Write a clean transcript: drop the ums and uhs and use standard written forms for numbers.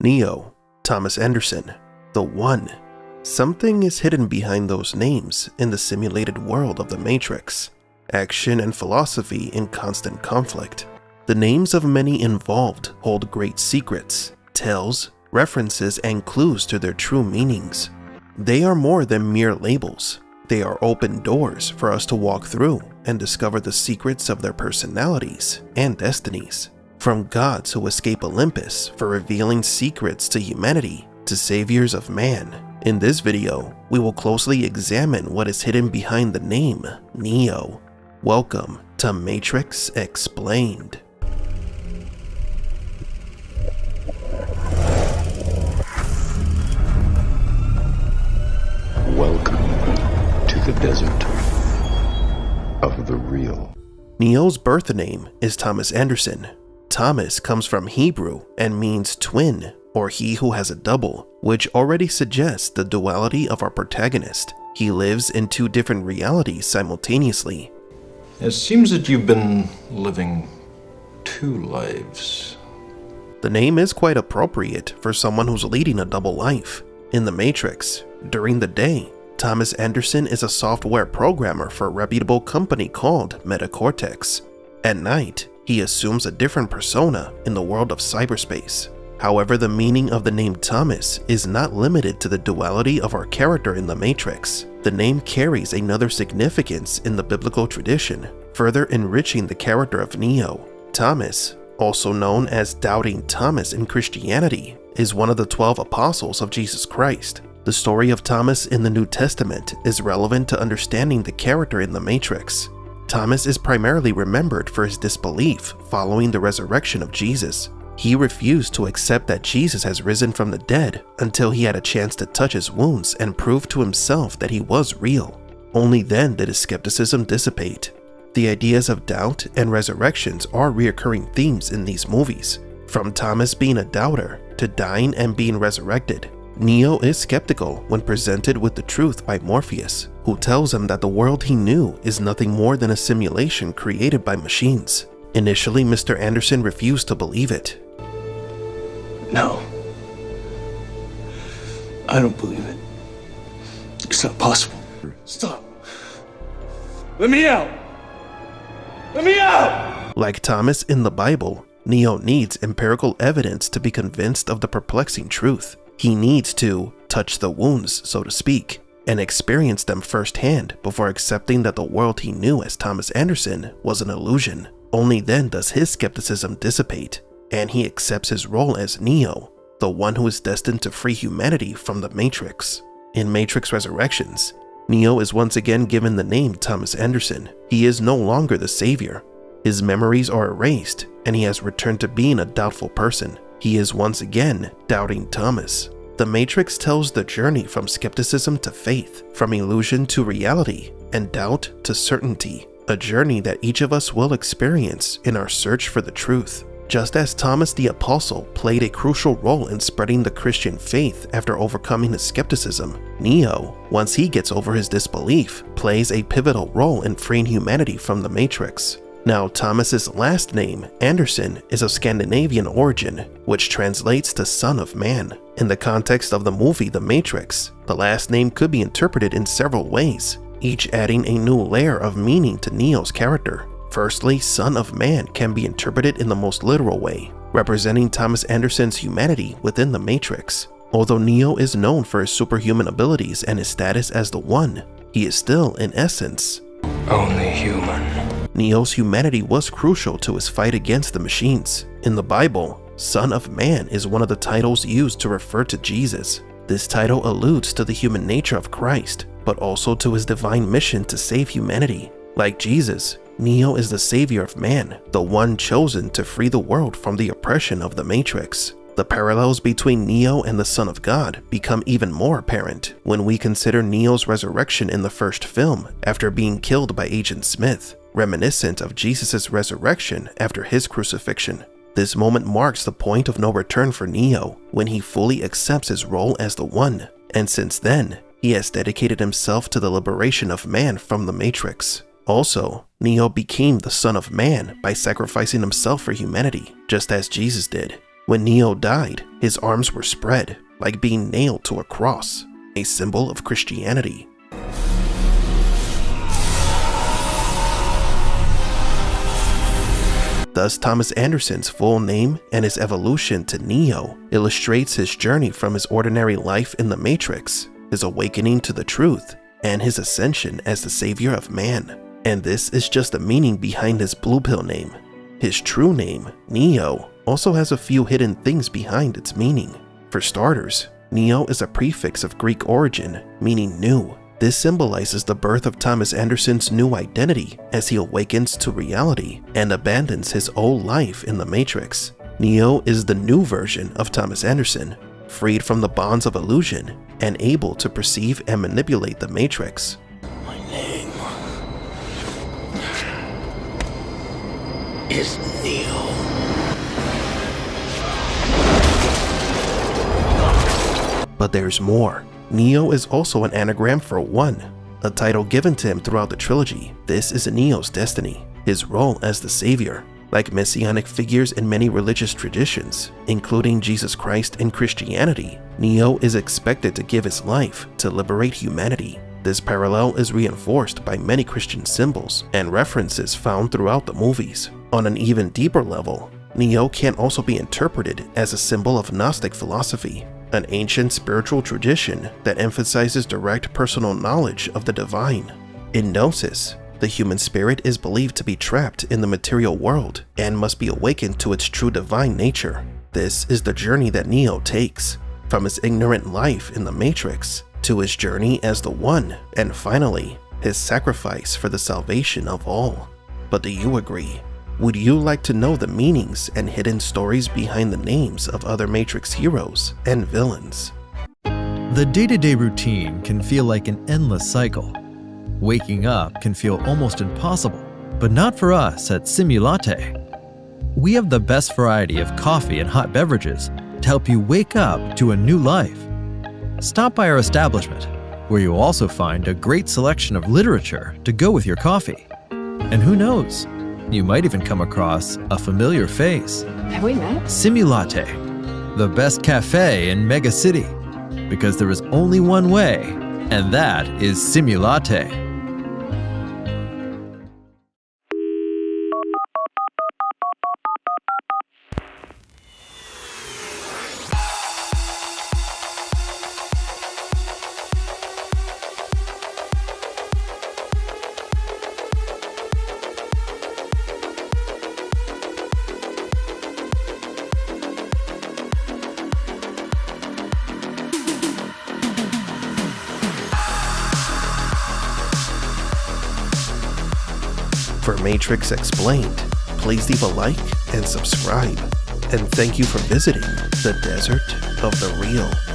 Neo, Thomas Anderson, the One. Something is hidden behind those names in the simulated world of the Matrix. Action and philosophy in constant conflict. The names of many involved hold great secrets, tales, references, and clues to their true meanings. They are more than mere labels. They are open doors for us to walk through and discover the secrets of their personalities and destinies. From gods who escape Olympus for revealing secrets to humanity to saviors of man. In this video, we will closely examine what is hidden behind the name Neo. Welcome to Matrix Explained. Welcome to the desert of the real. Neo's birth name is Thomas Anderson. Thomas comes from Hebrew and means twin, or he who has a double, which already suggests the duality of our protagonist. He lives in two different realities simultaneously. It seems that you've been living two lives. The name is quite appropriate for someone who's leading a double life. In the Matrix, during the day, Thomas Anderson is a software programmer for a reputable company called Metacortex. At night, he assumes a different persona in the world of cyberspace. However, the meaning of the name Thomas is not limited to the duality of our character in the Matrix. The name carries another significance in the biblical tradition, further enriching the character of Neo. Thomas, also known as Doubting Thomas in Christianity, is one of the 12 apostles of Jesus Christ. The story of Thomas in the New Testament is relevant to understanding the character in the Matrix. Thomas is primarily remembered for his disbelief following the resurrection of Jesus. He refused to accept that Jesus has risen from the dead until he had a chance to touch his wounds and prove to himself that he was real. Only then did his skepticism dissipate. The ideas of doubt and resurrections are recurring themes in these movies. From Thomas being a doubter to dying and being resurrected, Neo is skeptical when presented with the truth by Morpheus, who tells him that the world he knew is nothing more than a simulation created by machines. Initially, Mr. Anderson refused to believe it. No. I don't believe it. It's not possible. Stop. Let me out! Let me out! Like Thomas in the Bible, Neo needs empirical evidence to be convinced of the perplexing truth. He needs to touch the wounds, so to speak, and experience them firsthand before accepting that the world he knew as Thomas Anderson was an illusion. Only then does his skepticism dissipate, and he accepts his role as Neo, the one who is destined to free humanity from the Matrix. In Matrix Resurrections, Neo is once again given the name Thomas Anderson. He is no longer the savior. His memories are erased, and he has returned to being a doubtful person. He is once again Doubting Thomas. The Matrix tells the journey from skepticism to faith, from illusion to reality, and doubt to certainty. A journey that each of us will experience in our search for the truth. Just as Thomas the Apostle played a crucial role in spreading the Christian faith after overcoming his skepticism, Neo, once he gets over his disbelief, plays a pivotal role in freeing humanity from the Matrix. Now, Thomas's last name, Anderson, is of Scandinavian origin, which translates to Son of Man. In the context of the movie The Matrix, the last name could be interpreted in several ways, each adding a new layer of meaning to Neo's character. Firstly, Son of Man can be interpreted in the most literal way, representing Thomas Anderson's humanity within the Matrix. Although Neo is known for his superhuman abilities and his status as the One, he is still, in essence, only human. Neo's humanity was crucial to his fight against the machines. In the Bible, Son of Man is one of the titles used to refer to Jesus. This title alludes to the human nature of Christ, but also to his divine mission to save humanity. Like Jesus, Neo is the savior of man, the one chosen to free the world from the oppression of the Matrix. The parallels between Neo and the Son of God become even more apparent when we consider Neo's resurrection in the first film after being killed by Agent Smith, reminiscent of Jesus' resurrection after his crucifixion. This moment marks the point of no return for Neo when he fully accepts his role as the One, and since then, he has dedicated himself to the liberation of man from the Matrix. Also, Neo became the Son of Man by sacrificing himself for humanity, just as Jesus did. When Neo died, his arms were spread, like being nailed to a cross, a symbol of Christianity. Thus, Thomas Anderson's full name and his evolution to Neo illustrates his journey from his ordinary life in the Matrix, his awakening to the truth, and his ascension as the savior of man. And this is just the meaning behind his blue pill name. His true name, Neo, also has a few hidden things behind its meaning. For starters, Neo is a prefix of Greek origin, meaning new. This symbolizes the birth of Thomas Anderson's new identity as he awakens to reality and abandons his old life in the Matrix. Neo is the new version of Thomas Anderson, freed from the bonds of illusion and able to perceive and manipulate the Matrix. My name is Neo. But there's more. Neo is also an anagram for One, a title given to him throughout the trilogy. This is Neo's destiny, his role as the savior. Like messianic figures in many religious traditions, including Jesus Christ and Christianity, Neo is expected to give his life to liberate humanity. This parallel is reinforced by many Christian symbols and references found throughout the movies. On an even deeper level, Neo can also be interpreted as a symbol of Gnostic philosophy, an ancient spiritual tradition that emphasizes direct personal knowledge of the divine. In Gnosis, the human spirit is believed to be trapped in the material world and must be awakened to its true divine nature. This is the journey that Neo takes, from his ignorant life in the Matrix to his journey as the One, and finally, his sacrifice for the salvation of all. But do you agree? Would you like to know the meanings and hidden stories behind the names of other Matrix heroes and villains? The day-to-day routine can feel like an endless cycle. Waking up can feel almost impossible, but not for us at Simulatte. We have the best variety of coffee and hot beverages to help you wake up to a new life. Stop by our establishment, where you'll also find a great selection of literature to go with your coffee. And who knows, you might even come across a familiar face. Have we met? Simulatte, the best cafe in Mega City, because there is only one way, and that is Simulatte. For Matrix Explained, please leave a like and subscribe. And thank you for visiting the Desert of the Real.